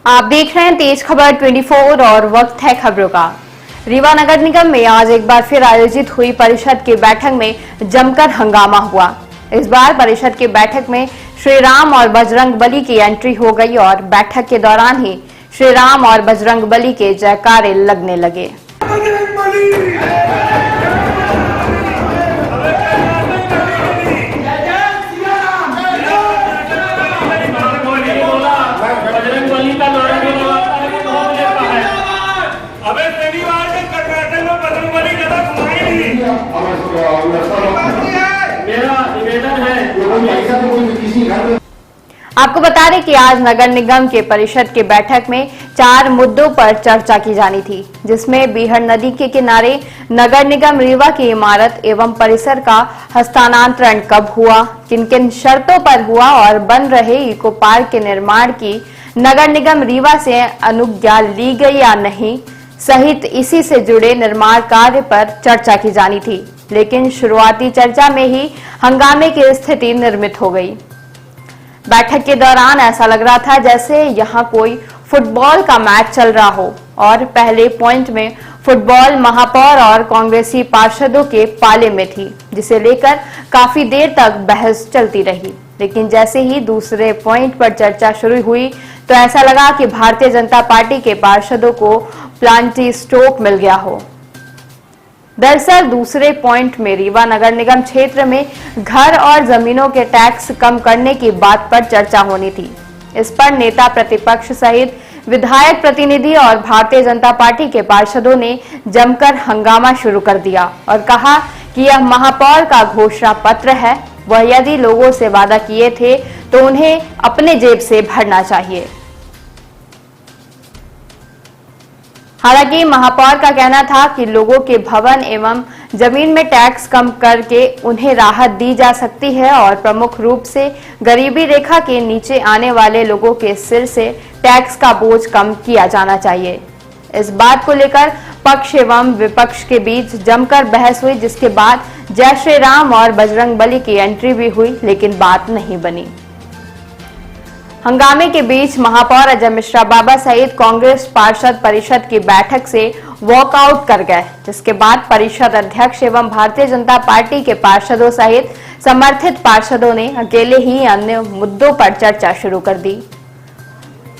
आप देख रहे हैं तेज खबर 24 और वक्त है खबरों का। रीवा नगर निगम में आज एक बार फिर आयोजित हुई परिषद की बैठक में जमकर हंगामा हुआ। इस बार परिषद की बैठक में श्री राम और बजरंग बली की एंट्री हो गई और बैठक के दौरान ही श्री राम और बजरंग बली के जयकारे लगने लगे। आपको बता दें कि आज नगर निगम के परिषद की बैठक में 4 मुद्दों पर चर्चा की जानी थी, जिसमें बीहड़ नदी के किनारे नगर निगम रीवा की इमारत एवं परिसर का हस्तांतरण कब हुआ, किन किन शर्तों पर हुआ और बन रहे इको पार्क के निर्माण की नगर निगम रीवा से अनुज्ञा ली गई या नहीं, सहित इसी से जुड़े निर्माण कार्य पर चर्चा की जानी थी। लेकिन शुरुआती चर्चा में ही हंगामे की स्थिति निर्मित हो गई। बैठक के दौरान ऐसा लग रहा था जैसे यहाँ कोई फुटबॉल का मैच चल रहा हो और पहले पॉइंट में फुटबॉल महापौर और कांग्रेसी पार्षदों के पाले में थी, जिसे लेकर काफी देर तक बहस चलती रही। लेकिन जैसे ही दूसरे पॉइंट पर चर्चा शुरू हुई तो ऐसा लगा कि भारतीय जनता पार्टी के पार्षदों को प्लांटी स्ट्रोक मिल गया हो। दरअसल दूसरे पॉइंट में रीवा नगर निगम क्षेत्र में घर और जमीनों के टैक्स कम करने की बात पर चर्चा होनी थी। इस पर नेता प्रतिपक्ष सहित विधायक प्रतिनिधि और भारतीय जनता पार्टी के पार्षदों ने जमकर हंगामा शुरू कर दिया और कहा कि यह महापौर का घोषणा पत्र है, वह यदि लोगों से वादा किए थे तो उन्हें अपने जेब से भरना चाहिए। हालांकि महापौर का कहना था कि लोगों के भवन एवं जमीन में टैक्स कम करके उन्हें राहत दी जा सकती है और प्रमुख रूप से गरीबी रेखा के नीचे आने वाले लोगों के सिर से टैक्स का बोझ कम किया जाना चाहिए। इस बात को लेकर पक्ष एवं विपक्ष के बीच जमकर बहस हुई, जिसके बाद जय श्री राम और बजरंग बली की एंट्री भी हुई, लेकिन बात नहीं बनी। हंगामे के बीच महापौर अजय मिश्रा बाबा सहित कांग्रेस पार्षद परिषद की बैठक से वॉकआउट कर गए, जिसके बाद परिषद अध्यक्ष एवं भारतीय जनता पार्टी के पार्षदों सहित समर्थित पार्षदों ने अकेले ही अन्य मुद्दों पर चर्चा शुरू कर दी।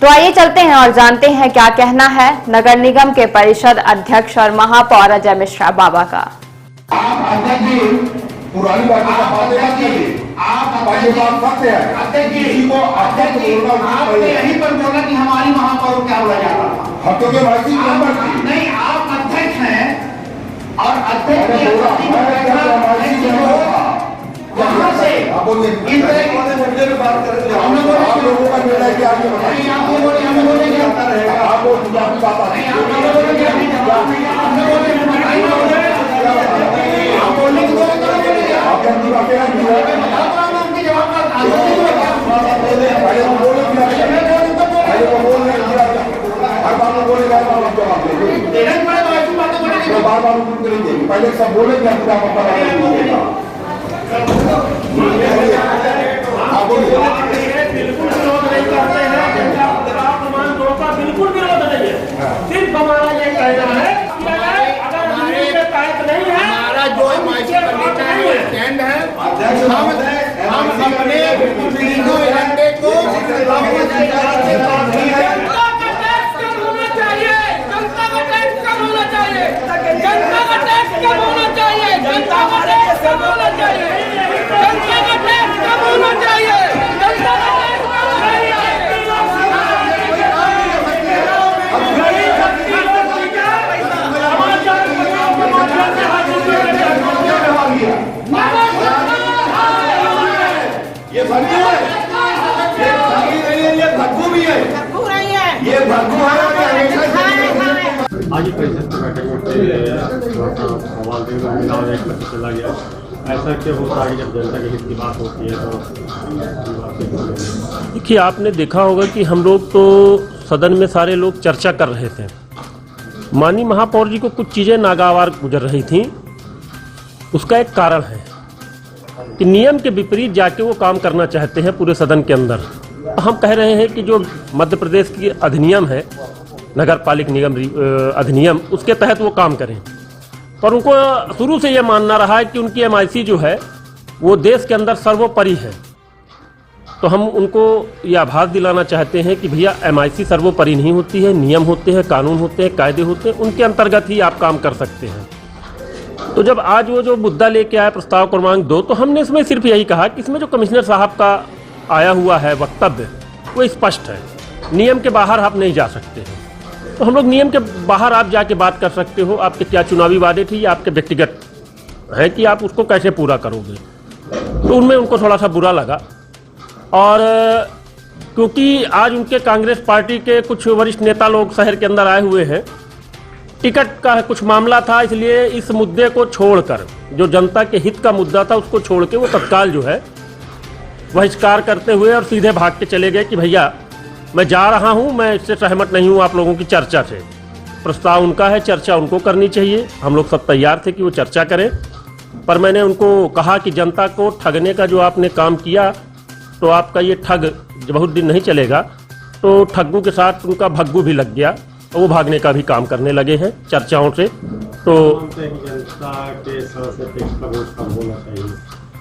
तो आइए चलते हैं और जानते हैं क्या कहना है नगर निगम के परिषद अध्यक्ष और महापौर अजय मिश्रा बाबा का। पुरानी बातें का बातें मत कीजिए, आप ये बात करते हैं किसी को आपने यहीं पर बोला कि हमारी महापौर को क्या बोला जाता था, हत्या के वाइस मेंबर थी। नहीं, आप अध्यक्ष हैं और अध्यक्ष कहां से आप बोलिए इन मुद्दे पे बात कर रहे हैं। हम लोगों का निर्णय है कि आगे बताइए। आप ये बोलिए, हम बोलेंगे आता रहेगा, आप वो आपकी बात आती है। आप बोलेंगे अभी जवाब नहीं, आप बोलेंगे आप बोलने की कोशिश करेंगे। आप अपनी बातें आप उनके जवाब का पहले हम बोले कि पहले वो बोल रहे हैं हर बार में बोलेगा आप जवाब देंगे, देना ही पड़ेगा। ऐसी बातें बोलेंगे तो बार-बार उनको करेंगे, पहले सब बोलेंगे आपका पता नहीं। आप बोलिए बिल्कुल विरोध नहीं करते हैं, बिल्कुल विरोध नहीं है। सिर्फ हमारा ये कहना है अगर हमारे पैक नहीं है, हमारा जो स्टैंड है, हम अपने तीनों एजेंडे को ये भग्गू है, ये भग्गू भी है, ये भग्गू है। आज परिषद की बैठक में चला गया, ऐसा क्यों होता है जब जनता के हित की बात होती है तो? देखिए, आपने देखा होगा कि हम लोग तो सदन में सारे लोग चर्चा कर रहे थे। माननीय महापौर जी को कुछ चीज़ें नागवार गुजर रही थी। उसका एक कारण है कि नियम के विपरीत जाके वो काम करना चाहते हैं पूरे सदन के अंदर। हम कह रहे हैं कि जो मध्य प्रदेश की अधिनियम है, नगर पालिक निगम अधिनियम, उसके तहत वो काम करें। पर उनको शुरू से ये मानना रहा है कि उनकी MIC जो है वो देश के अंदर सर्वोपरि है। तो हम उनको ये आभास दिलाना चाहते हैं कि भैया MIC सर्वोपरि नहीं होती है, नियम होते हैं, कानून होते हैं, कायदे होते हैं, उनके अंतर्गत ही आप काम कर सकते हैं। तो जब आज वो जो मुद्दा लेके आया प्रस्ताव क्रमांक 2, तो हमने इसमें सिर्फ यही कहा कि इसमें जो कमिश्नर साहब का आया हुआ है वक्तव्य वो स्पष्ट है, नियम के बाहर आप नहीं जा सकते हैं। तो हम लोग नियम के बाहर आप जाके बात कर सकते हो, आपके क्या चुनावी वादे थे या आपके व्यक्तिगत है कि आप उसको कैसे पूरा करोगे। तो उनमें उनको थोड़ा सा बुरा लगा। और क्योंकि आज उनके कांग्रेस पार्टी के कुछ वरिष्ठ नेता लोग शहर के अंदर आए हुए हैं, टिकट का कुछ मामला था, इसलिए इस मुद्दे को छोड़कर, जो जनता के हित का मुद्दा था उसको छोड़ के वो तत्काल जो है बहिष्कार करते हुए और सीधे भाग के चले गए कि भैया मैं जा रहा हूं, मैं इससे सहमत नहीं हूं आप लोगों की चर्चा से। प्रस्ताव उनका है, चर्चा उनको करनी चाहिए, हम लोग सब तैयार थे कि वो चर्चा करें। पर मैंने उनको कहा कि जनता को ठगने का जो आपने काम किया, तो आपका ये ठग बहुत दिन नहीं चलेगा। तो ठग्गू के साथ उनका भग्गू भी लग गया, वो भागने का भी काम करने लगे हैं चर्चाओं से। तो जनता के सर से टैक्स का बोझ कम होना चाहिए,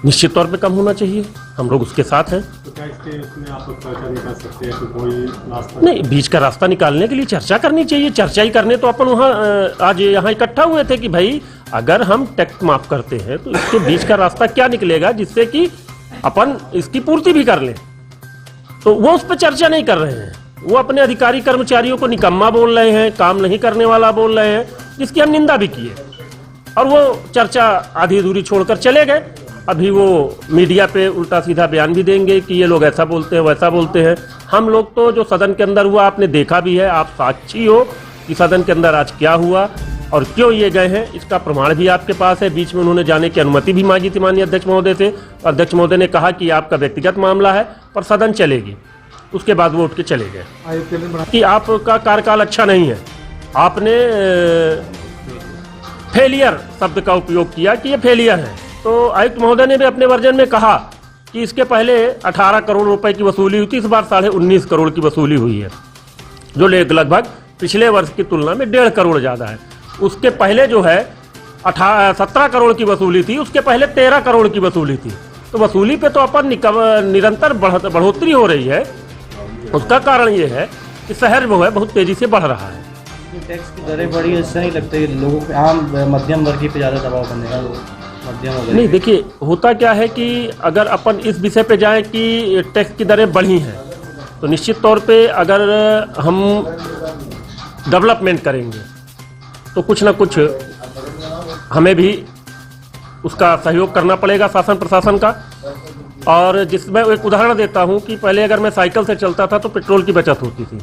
निश्चित तौर पे कम होना चाहिए, हम लोग उसके साथ हैं। तो क्या इसके उसमें आप लोग चर्चा नहीं कर सकते हैं कि कोई रास्ता नहीं, बीच का रास्ता निकालने के लिए चर्चा करनी चाहिए। चर्चा ही करने तो अपन वहाँ आज यहाँ इकट्ठा हुए थे कि भाई अगर हम टैक्स माफ करते हैं तो इसके बीच का रास्ता क्या निकलेगा जिससे कि अपन इसकी पूर्ति भी कर लें। तो वो उस पर चर्चा नहीं कर रहे हैं, वो अपने अधिकारी कर्मचारियों को निकम्मा बोल रहे हैं, काम नहीं करने वाला बोल रहे हैं, जिसकी हम निंदा भी किए। और वो चर्चा आधी अधूरी छोड़कर चले गए। अभी वो मीडिया पे उल्टा सीधा बयान भी देंगे कि ये लोग ऐसा बोलते हैं, वैसा बोलते हैं। हम लोग तो जो सदन के अंदर हुआ आपने देखा भी है, आप साक्षी हो कि सदन के अंदर आज क्या हुआ और क्यों ये गए हैं, इसका प्रमाण भी आपके पास है। बीच में उन्होंने जाने की अनुमति भी मांगी थी माननीय अध्यक्ष महोदय से। अध्यक्ष महोदय ने कहा कि आपका व्यक्तिगत मामला है पर सदन चलेगी। उसके बाद वो उठ के चले गए कि आपका कार्यकाल अच्छा नहीं है। आपने फेलियर शब्द का उपयोग किया कि ये फेलियर है। तो आयुक्त महोदय ने भी अपने वर्जन में कहा कि इसके पहले 18 करोड़ रुपए की वसूली हुई थी, इस बार 19.5 करोड़ की वसूली हुई है, जो लगभग पिछले वर्ष की तुलना में 1.5 करोड़ ज़्यादा है। उसके पहले जो है 17 करोड़ की वसूली थी, उसके पहले 13 करोड़ की वसूली थी। तो वसूली पे तो अपन निरंतर बढ़ोतरी हो रही है। उसका कारण ये है कि शहर जो है बहुत तेजी से बढ़ रहा है। टैक्स की दरें बढ़ी, इससे नहीं लगता है लोगों पे, आम मध्यम वर्गीय पे ज़्यादा दबाव बनेगा? मध्यम वर्ग नहीं, देखिए होता क्या है कि अगर अपन इस विषय पे जाएं कि टैक्स की दरें बढ़ी हैं, तो निश्चित तौर पे अगर हम डेवलपमेंट करेंगे तो कुछ ना कुछ हमें भी उसका सहयोग करना पड़ेगा शासन प्रशासन का। और जिसमें एक उदाहरण देता हूं कि पहले अगर मैं साइकिल से चलता था तो पेट्रोल की बचत होती थी,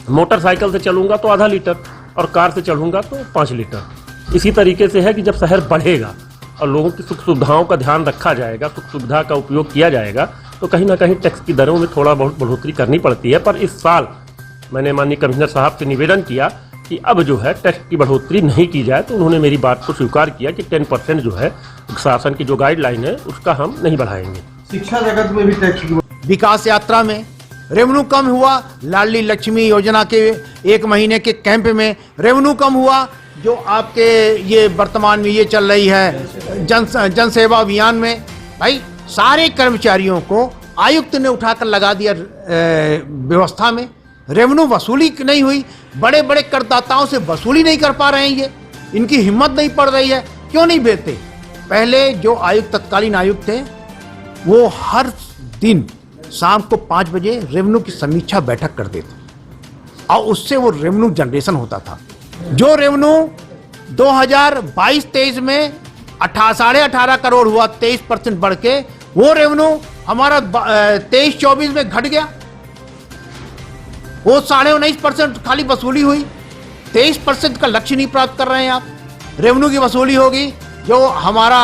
मोटरसाइकिल से चलूंगा तो आधा लीटर और कार से चलूंगा तो 5 लीटर। इसी तरीके से है कि जब शहर बढ़ेगा और लोगों की सुख सुविधाओं का ध्यान रखा जाएगा, सुख सुविधा का उपयोग किया जाएगा, तो कहीं ना कहीं टैक्स की दरों में थोड़ा बहुत बढ़ोतरी करनी पड़ती है। पर इस साल मैंने माननीय कमिश्नर साहब से निवेदन किया कि अब जो है टैक्स की बढ़ोतरी नहीं की जाए, तो उन्होंने मेरी बात को स्वीकार किया कि 10% जो है शासन की जो गाइडलाइन है उसका हम नहीं बढ़ाएंगे। शिक्षा जगत में भी टैक्स की विकास यात्रा में रेवेन्यू कम हुआ, लाडली लक्ष्मी योजना के 1 महीने के कैंप में रेवेन्यू कम हुआ, जो आपके ये वर्तमान में ये चल रही है जन सेवा अभियान में, भाई सारे कर्मचारियों को आयुक्त ने उठाकर लगा दिया व्यवस्था में। रेवेन्यू वसूली नहीं हुई, बड़े बड़े करदाताओं से वसूली नहीं कर पा रहे हैं, ये इनकी हिम्मत नहीं पड़ रही है। क्यों नहीं भेजते? पहले जो आयुक्त तत्कालीन आयुक्त थे वो हर दिन शाम को 5 बजे रेवेन्यू की समीक्षा बैठक कर देते और उससे वो रेवेन्यू जनरेशन होता था। जो रेवेन्यू 2022-23 में 18.5 करोड़ हुआ, 23% बढ़ के, वो रेवेन्यू हमारा 23-24 में घट गया। वो 19.5% खाली वसूली हुई, 23% का लक्ष्य नहीं प्राप्त कर रहे हैं आप। रेवेन्यू की वसूली होगी जो हमारा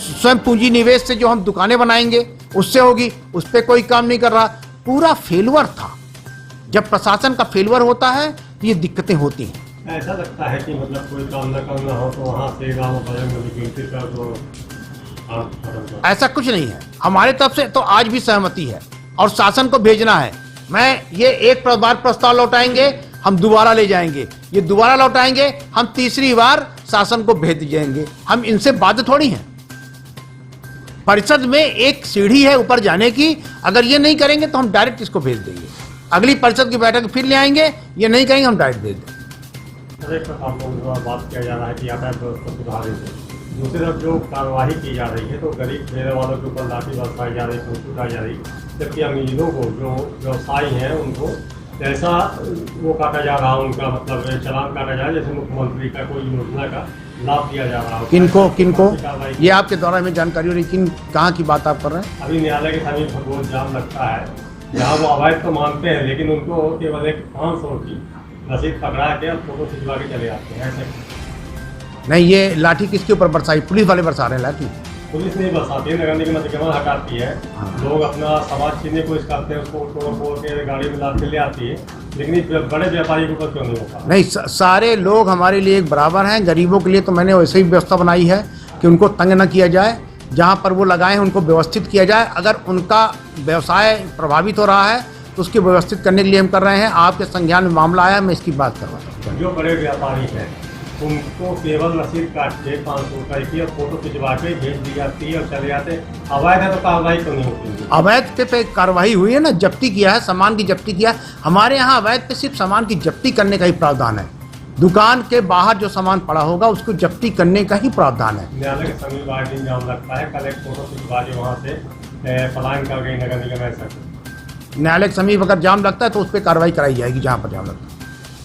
स्वयं पूंजी निवेश से जो हम दुकानें बनाएंगे उससे होगी, उस पर कोई काम नहीं कर रहा। पूरा फेलुअर था। जब प्रशासन का फेलुअर होता है तो ये दिक्कतें होती हैं। ऐसा लगता है कि मतलब कोई काम न करना हो तो वहाँ से गाँव बजरंग कर दो, काम खत्म कर ऐसा कुछ नहीं है। हमारे तरफ से तो आज भी सहमति है और शासन को भेजना है। मैं ये एक बार प्रस्ताव लौटाएंगे, हम दोबारा ले जाएंगे, ये दोबारा लौटाएंगे, हम तीसरी बार शासन को भेज देंगे। हम इनसे बाध्य थोड़ी हैं। परिषद में एक सीढ़ी है ऊपर जाने की, अगर ये नहीं करेंगे तो हम डायरेक्ट इसको भेज देंगे। अगली परिषद की बैठक फिर ले आएंगे, ये नहीं करेंगे हम डायरेक्ट भेज देंगे। एक तरफ आप लोगों द्वारा बात किया जा रहा है कि यातायात व्यवस्था सुधारने से, दूसरी तरफ जो कार्रवाई की जा रही है तो गरीब ठेले वालों के ऊपर लाठी बरसाई जा रही, कुछ उठाई जा रही, जबकि अमीरों को जो व्यवसायी हैं उनको ऐसा वो काटा जा रहा है, उनका मतलब चालान काटा जा रहा है जैसे मुख्यमंत्री का कोई योजना का लाभ दिया जा रहा है। किनको ये आपके द्वारा में जानकारी हो रही, किन कहाँ की बात आप कर रहे हैं? अभी न्यायालय के समीप बहुत जाम लगता है, जहाँ वो अवैध तो मानते हैं लेकिन उनको केवल एक 500 की रसीद पकड़ा के फोटो खिंचवा के चले आते हैं। ऐसे नहीं, ये लाठी किसके ऊपर बरसाई? पुलिस वाले बरसा रहे हैं लाठी। पुलिस नहीं बरसाती है, नगर निगम अतिक्रमण हटाती है, लोग अपना समाज छीनने की कोशिश करते हैं, उसको तोड़ फोड़ के गाड़ी में लाद के ले आती है, लेकिन इस बड़े व्यापारी के ऊपर क्यों नहीं होता? नहीं, सारे लोग हमारे लिए एक बराबर हैं। गरीबों के लिए तो मैंने वैसे ही व्यवस्था बनाई है कि उनको तंग न किया जाए, जहाँ पर वो लगाए हैं उनको व्यवस्थित किया जाए। अगर उनका व्यवसाय प्रभावित हो रहा है तो उसकी व्यवस्थित करने के लिए हम कर रहे हैं। आपके संज्ञान में मामला आया, मैं इसकी बात करवा। जो बड़े व्यापारी हैं उनको केवल रसीद काट के 500 रुपये की और फोटो खिंचवा के भेज दी जाती है और चले जाते हैं। अवैध है तो कार्रवाई क्यों नहीं होती? अवैध पे कार्रवाई हुई है ना, जब्ती किया है, सामान की जब्ती किया है। हमारे यहाँ अवैध पे सिर्फ सामान की जब्ती करने का ही प्रावधान है। दुकान के बाहर जो सामान पड़ा होगा उसको जब्ती करने का ही प्रावधान है। न्यायालय के समीप आए दिन जाम लगता है, कल एक फोटो खिंचवा के वहाँ से पलायन कर गई नगर निगम। ऐसा न्यायालय के समीप अगर जाम लगता है तो उस पर कार्रवाई कराई जाएगी जहाँ पर जाम लगता है।